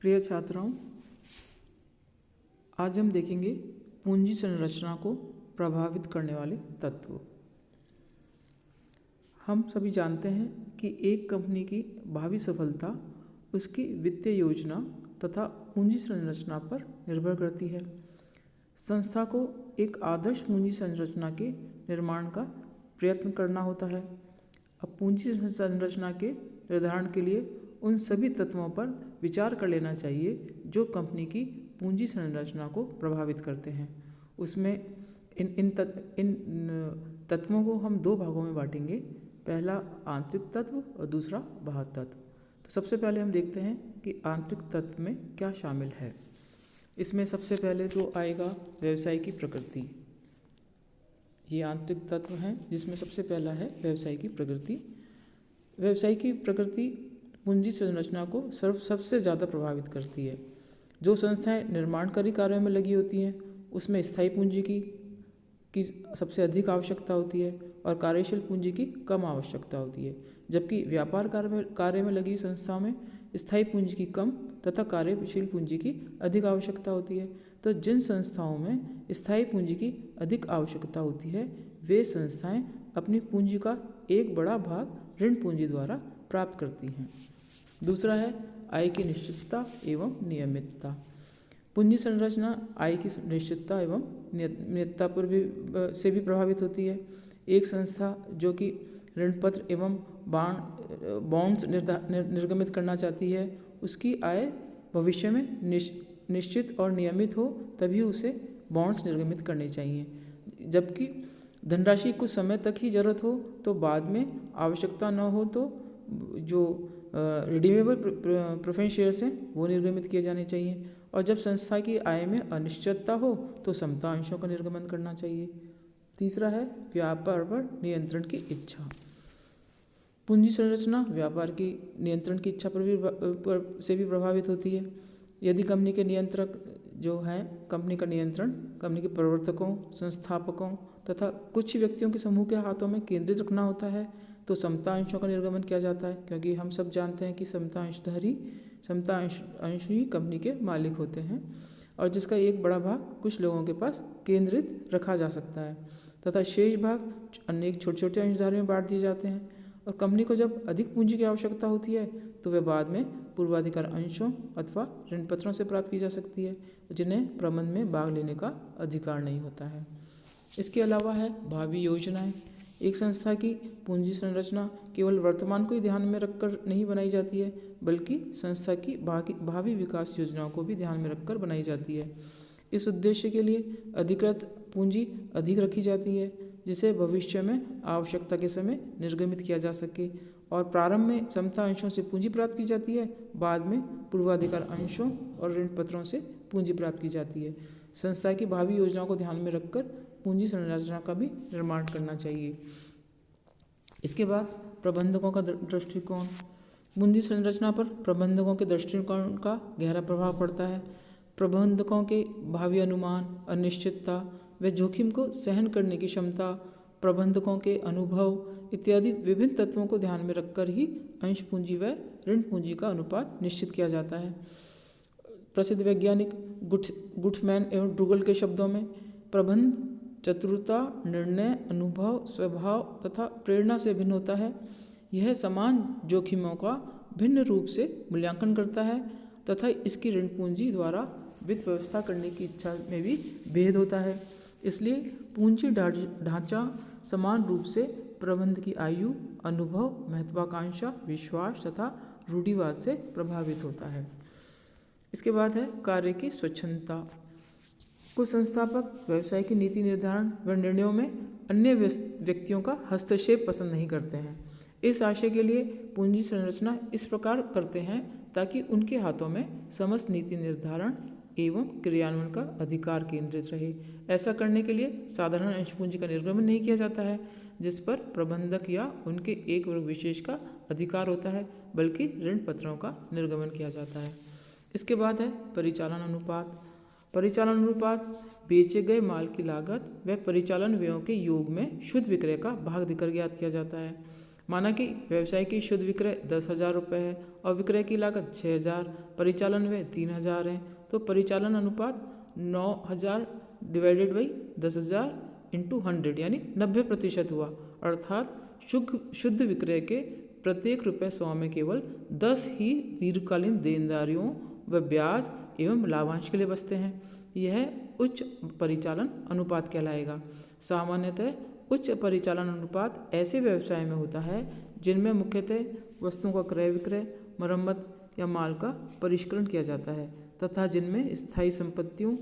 प्रिय छात्राओं, आज हम देखेंगे पूंजी संरचना को प्रभावित करने वाले तत्व। हम सभी जानते हैं कि एक कंपनी की भावी सफलता उसकी वित्तीय योजना तथा पूंजी संरचना पर निर्भर करती है। संस्था को एक आदर्श पूंजी संरचना के निर्माण का प्रयत्न करना होता है। अब पूंजी संरचना के निर्धारण के लिए उन सभी तत्वों पर विचार कर लेना चाहिए जो कंपनी की पूंजी संरचना को प्रभावित करते हैं। उसमें इन तत्वों को हम दो भागों में बांटेंगे, पहला आंतरिक तत्व और दूसरा बाह्य तत्व। तो सबसे पहले हम देखते हैं कि आंतरिक तत्व में क्या शामिल है। इसमें सबसे पहले जो आएगा व्यवसाय की प्रकृति। ये आंतरिक तत्व हैं जिसमें सबसे पहला है व्यवसाय की प्रकृति। व्यवसाय की प्रकृति पूंजी संरचना को सबसे ज़्यादा प्रभावित करती है। जो संस्थाएं निर्माणकारी कार्यों में लगी होती हैं उसमें स्थायी पूंजी की सबसे अधिक आवश्यकता होती है और कार्यशील पूंजी की कम आवश्यकता होती है, जबकि व्यापार कार्य में लगी संस्थाओं में स्थायी पूंजी की कम तथा कार्यशील पूंजी की अधिक आवश्यकता होती है। तो जिन संस्थाओं में स्थायी पूंजी की अधिक आवश्यकता होती है वे संस्थाएं अपनी पूंजी का एक बड़ा भाग ऋण पूंजी द्वारा प्राप्त करती हैं। दूसरा है आय की निश्चितता एवं नियमितता। पूंजी संरचना आय की निश्चितता एवं नियमितता पर से भी प्रभावित होती है। एक संस्था जो कि ऋण पत्र एवं बॉन्ड्स निर्गमित करना चाहती है उसकी आय भविष्य में निश्चित और नियमित हो तभी उसे बॉन्ड्स निर्गमित करने चाहिए, जबकि धनराशि कुछ समय तक ही जरूरत हो तो बाद में आवश्यकता न हो तो जो रिडीमेबल प्रेफरेंस शेयर्स हैं वो निर्गमित किए जाने चाहिए। और जब संस्था की आय में अनिश्चितता हो तो समता अंशों का निर्गमन करना चाहिए। तीसरा है व्यापार पर नियंत्रण की इच्छा। पूंजी संरचना व्यापार की नियंत्रण की इच्छा से भी प्रभावित होती है। यदि कंपनी के नियंत्रक जो हैं कंपनी का नियंत्रण कंपनी के प्रवर्तकों, संस्थापकों तथा कुछ व्यक्तियों के समूह के हाथों में केंद्रित रखना होता है तो समता अंशों का निर्गमन किया जाता है, क्योंकि हम सब जानते हैं कि समता अंश ही कंपनी के मालिक होते हैं और जिसका एक बड़ा भाग कुछ लोगों के पास केंद्रित रखा जा सकता है तथा शेष भाग अनेक छोटे छोटे अंशधारियों में बांट दिए जाते हैं। और कंपनी को जब अधिक पूंजी की आवश्यकता होती है तो वे बाद में पूर्वाधिकार अंशों अथवा ऋण पत्रों से प्राप्त की जा सकती है, जिन्हें प्रबंध में भाग लेने का अधिकार नहीं होता है। इसके अलावा है भावी योजनाएं। एक संस्था की पूंजी संरचना केवल वर्तमान को ही ध्यान में रखकर नहीं बनाई जाती है, बल्कि संस्था की भावी विकास योजनाओं को भी ध्यान में रखकर बनाई जाती है। इस उद्देश्य के लिए अधिकृत पूंजी अधिक रखी जाती है जिसे भविष्य में आवश्यकता के समय निर्गमित किया जा सके। और प्रारंभ में समता अंशों से पूंजी प्राप्त की जाती है, बाद में पूर्वाधिकार अंशों और ऋण पत्रों से पूंजी प्राप्त की जाती है। संस्था की भावी योजनाओं को ध्यान में रखकर पूंजी संरचना का भी निर्माण करना चाहिए। इसके बाद प्रबंधकों का दृष्टिकोण। पूंजी संरचना पर प्रबंधकों के दृष्टिकोण का गहरा प्रभाव पड़ता है। प्रबंधकों के भावी अनुमान, अनिश्चितता व जोखिम को सहन करने की क्षमता, प्रबंधकों के अनुभव इत्यादि विभिन्न तत्वों को ध्यान में रखकर ही अंश पूंजी व ऋण पूंजी का अनुपात निश्चित किया जाता है। प्रसिद्ध वैज्ञानिक गुटमैन एवं ड्रूगल के शब्दों में प्रबंध चतुरता, निर्णय, अनुभव, स्वभाव तथा प्रेरणा से भिन्न होता है। यह समान जोखिमों का भिन्न रूप से मूल्यांकन करता है तथा इसकी ऋण पूंजी द्वारा वित्त व्यवस्था करने की इच्छा में भी भेद होता है। इसलिए पूंजी ढांचा समान रूप से प्रबंध की आयु, अनुभव, महत्वाकांक्षा, विश्वास तथा रूढ़िवाद से प्रभावित होता है। इसके बाद है कार्य की स्वच्छंदता। कुछ संस्थापक व्यवसाय की नीति निर्धारण व निर्णयों में अन्य व्यक्तियों का हस्तक्षेप पसंद नहीं करते हैं। इस आशय के लिए पूंजी संरचना इस प्रकार करते हैं ताकि उनके हाथों में समस्त नीति निर्धारण एवं क्रियान्वयन का अधिकार केंद्रित रहे। ऐसा करने के लिए साधारण अंश पूंजी का निर्गमन नहीं किया जाता है जिस पर प्रबंधक या उनके एक वर्ग विशेष का अधिकार होता है, बल्कि ऋण पत्रों का निर्गमन किया जाता है। इसके बाद है परिचालन अनुपात। परिचालन अनुपात बेचे गए माल की लागत व परिचालन व्ययों के योग में शुद्ध विक्रय का भाग देकर ज्ञात किया जाता है। माना कि व्यवसाय की शुद्ध विक्रय 10,000 रुपये है और विक्रय की लागत 6,000, परिचालन व्यय 3,000 है, तो परिचालन अनुपात 9,000 डिवाइडेड बाई 10,000 इंटू 100 यानी 90% हुआ। अर्थात शुद्ध विक्रय के प्रत्येक रुपये 100 में केवल 10 ही दीर्घकालीन देनदारियों व ब्याज एवं लाभांश के लिए बचते हैं। यह उच्च परिचालन अनुपात कहलाएगा। सामान्यतः उच्च परिचालन अनुपात ऐसे व्यवसाय में होता है जिनमें मुख्यतः वस्तुओं का क्रय विक्रय, मरम्मत या माल का परिष्करण किया जाता है तथा जिनमें स्थायी संपत्तियों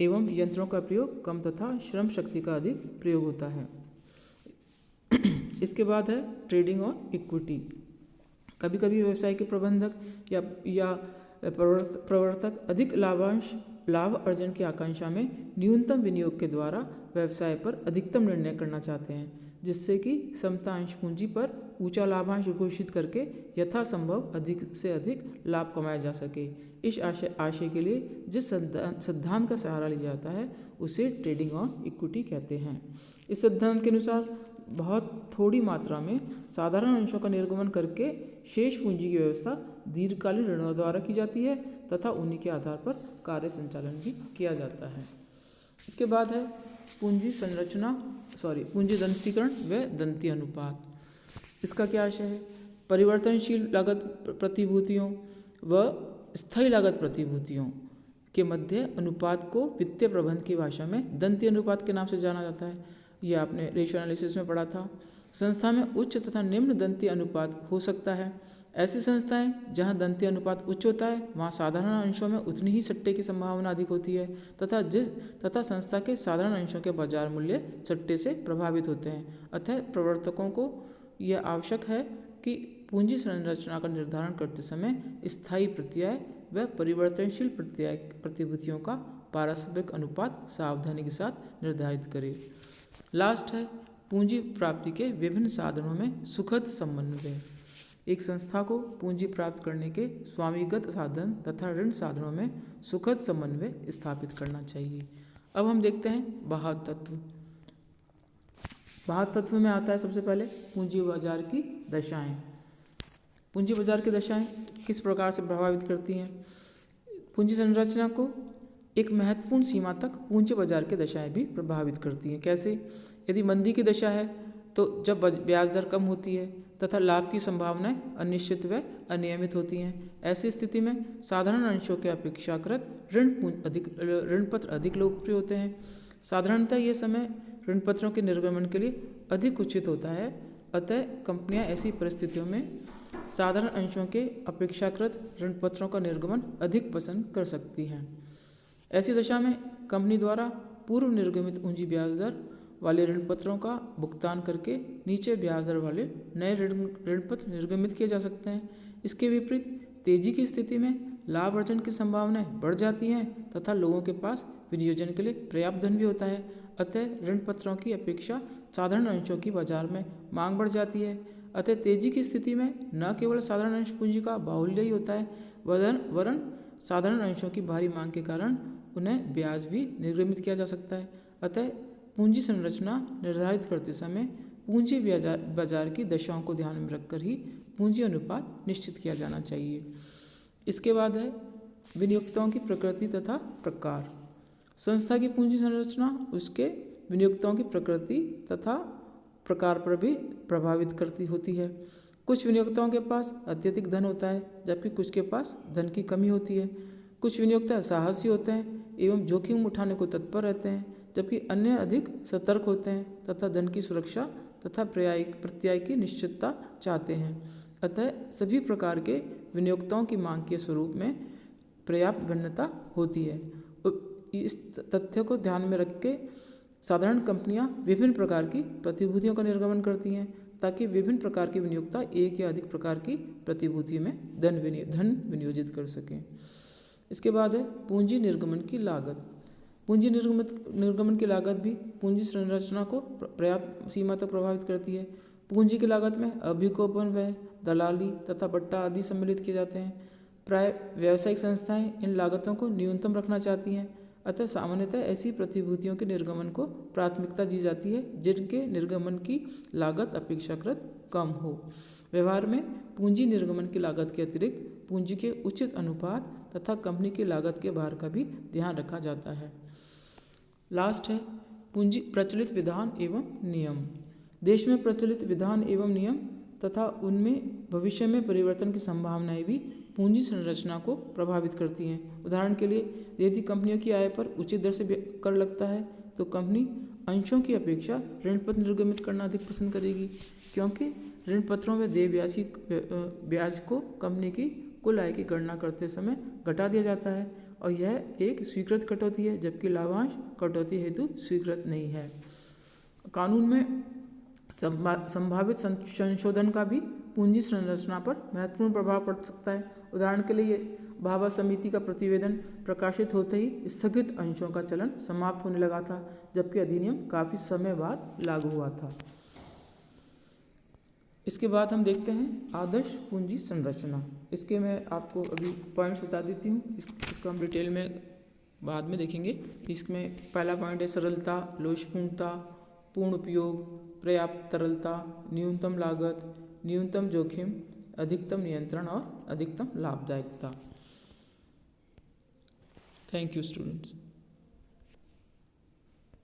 एवं यंत्रों का प्रयोग कम तथा श्रम शक्ति का अधिक प्रयोग होता है। इसके बाद है ट्रेडिंग और इक्विटी। कभी कभी व्यवसाय के प्रबंधक या प्रवर्तक अधिक लाभ अर्जन की आकांक्षा में न्यूनतम विनियोग के द्वारा व्यवसाय पर अधिकतम निर्णय करना चाहते हैं, जिससे कि समतांश पूंजी पर ऊंचा लाभांश घोषित करके यथासंभव अधिक से अधिक लाभ कमाया जा सके। इस आशय के लिए जिस सिद्धांत का सहारा लिया जाता है उसे ट्रेडिंग और इक्विटी कहते हैं। इस सिद्धांत के अनुसार बहुत थोड़ी मात्रा में साधारण अंशों का निर्गमन करके शेष पूंजी की व्यवस्था दीर्घकालीन ऋणों द्वारा की जाती है तथा उन्हीं के आधार पर कार्य संचालन भी किया जाता है। इसके बाद है पूंजी दंतीकरण व दंती अनुपात। इसका क्या आशय है? परिवर्तनशील लागत प्रतिभूतियों व स्थायी लागत प्रतिभूतियों के मध्य अनुपात को वित्तीय प्रबंध की भाषा में दंती अनुपात के नाम से जाना जाता है। यह आपने रेशियो एनालिसिस में पढ़ा था। संस्था में उच्च तथा निम्न दंती अनुपात हो सकता है। ऐसी संस्थाएं जहां दंती अनुपात उच्च होता है वहां साधारण अंशों में उतनी ही सट्टे की संभावना अधिक होती है तथा संस्था के साधारण अंशों के बाजार मूल्य सट्टे से प्रभावित होते हैं। अतः प्रवर्तकों को यह आवश्यक है कि पूंजी संरचना का निर्धारण करते समय स्थायी प्रत्यय व परिवर्तनशील प्रतिभूतियों का पारस्परिक अनुपात सावधानी के साथ निर्धारित करें। लास्ट है पूंजी प्राप्ति के विभिन्न साधनों में सुखद समन्वय। एक संस्था को पूंजी प्राप्त करने के स्वामिगत साधन तथा ऋण साधनों में सुखद समन्वय स्थापित करना चाहिए। अब हम देखते हैं बाह्य तत्व। बाह्य तत्व में आता है सबसे पहले पूंजी बाजार की दशाएं। पूंजी बाजार की दशाएं किस प्रकार से प्रभावित करती हैं? पूंजी संरचना को एक महत्वपूर्ण सीमा तक पूंजी बाजार की दशाएं भी प्रभावित करती हैं। कैसे? यदि मंदी की दशा है तो जब ब्याज दर कम होती है तथा लाभ की संभावनाएं अनिश्चित व अनियमित होती हैं, ऐसी स्थिति में साधारण अंशों के अपेक्षाकृत ऋण पत्र अधिक लोकप्रिय होते हैं। साधारणतः ये समय ऋण पत्रों के निर्गमन के लिए अधिक उचित होता है। अतः कंपनियां ऐसी परिस्थितियों में साधारण अंशों के अपेक्षाकृत ऋण पत्रों का निर्गमन अधिक पसंद कर सकती हैं। ऐसी दशा में कंपनी द्वारा पूर्व निर्गमित ऊंची ब्याज दर वाले ऋण पत्रों का भुगतान करके नीचे ब्याज दर वाले नए ऋण पत्र निर्गमित किए जा सकते हैं। इसके विपरीत तेजी की स्थिति में लाभ अर्जन की संभावनाएं बढ़ जाती हैं तथा लोगों के पास विनियोजन के लिए पर्याप्त धन भी होता है। अतः ऋण पत्रों की अपेक्षा साधारण अंशों की बाजार में मांग बढ़ जाती है। अतः तेजी की स्थिति में न केवल साधारण अंश पूंजी का बाहुल्य ही होता है वरन साधारण अंशों की भारी मांग के कारण उन्हें ब्याज भी निर्गमित किया जा सकता है। अतः पूंजी संरचना निर्धारित करते समय पूंजी बाजार की दशाओं को ध्यान में रखकर ही पूंजी अनुपात निश्चित किया जाना चाहिए। इसके बाद है विनियोक्ताओं की प्रकृति तथा प्रकार। संस्था की पूंजी संरचना उसके विनियोक्ताओं की प्रकृति तथा प्रकार पर भी प्रभावित करती होती है। कुछ विनियोक्ताओं के पास अत्यधिक धन होता है जबकि कुछ के पास धन की कमी होती है। कुछ विनियोक्ता साहसी होते हैं एवं जोखिम उठाने को तत्पर रहते हैं, जबकि अन्य अधिक सतर्क होते हैं तथा धन की सुरक्षा तथा प्रत्याय की निश्चितता चाहते हैं। अतः सभी प्रकार के विनियोक्ताओं की मांग के स्वरूप में पर्याप्त भिन्नता होती है। इस तथ्य को ध्यान में रख के साधारण कंपनियां विभिन्न प्रकार की प्रतिभूतियों का निर्गमन करती हैं ताकि विभिन्न प्रकार के विनियोक्ता एक या अधिक प्रकार की प्रतिभूति में धन विनियोजित कर सकें। इसके बाद है पूंजी निर्गमन की लागत। पूंजी निर्गमन की लागत भी पूंजी संरचना को पर्याप्त सीमा तक प्रभावित करती है। पूंजी की लागत में अभिकोपन व्यय, दलाली तथा बट्टा आदि सम्मिलित किए जाते हैं। प्राय व्यावसायिक संस्थाएं इन लागतों को न्यूनतम रखना चाहती हैं। अतः सामान्यतः ऐसी प्रतिभूतियों के निर्गमन को प्राथमिकता दी जाती है जिनके निर्गमन की लागत अपेक्षाकृत कम हो। व्यवहार में पूंजी निर्गमन की लागत के अतिरिक्त पूंजी के उचित अनुपात तथा कंपनी की लागत के भार का भी ध्यान रखा जाता है। लास्ट है पूंजी प्रचलित विधान एवं नियम। देश में प्रचलित विधान एवं नियम तथा उनमें भविष्य में परिवर्तन की संभावनाएं भी पूंजी संरचना को प्रभावित करती हैं। उदाहरण के लिए यदि कंपनियों की आय पर उचित दर से कर लगता है तो कंपनी अंशों की अपेक्षा ऋण पत्र निर्गमित करना अधिक पसंद करेगी, क्योंकि ऋण पत्रों में देय ब्याज को कंपनी की कुल आय की गणना करते समय घटा दिया जाता है और यह एक स्वीकृत कटौती है, जबकि लाभांश कटौती हेतु स्वीकृत नहीं है। कानून में संभावित संशोधन का भी पूंजी संरचना पर महत्वपूर्ण प्रभाव पड़ सकता है। उदाहरण के लिए भाभा समिति का प्रतिवेदन प्रकाशित होते ही स्थगित अंशों का चलन समाप्त होने लगा था, जबकि अधिनियम काफ़ी समय बाद लागू हुआ था। इसके बाद हम देखते हैं आदर्श पूंजी संरचना। इसके मैं आपको अभी पॉइंट्स बता देती हूँ, इसको हम डिटेल में बाद में देखेंगे। इसमें पहला पॉइंट है सरलता, लोचपूर्णता, पूर्ण उपयोग, पर्याप्त तरलता, न्यूनतम लागत, न्यूनतम जोखिम, अधिकतम नियंत्रण और अधिकतम लाभदायकता। Thank you students.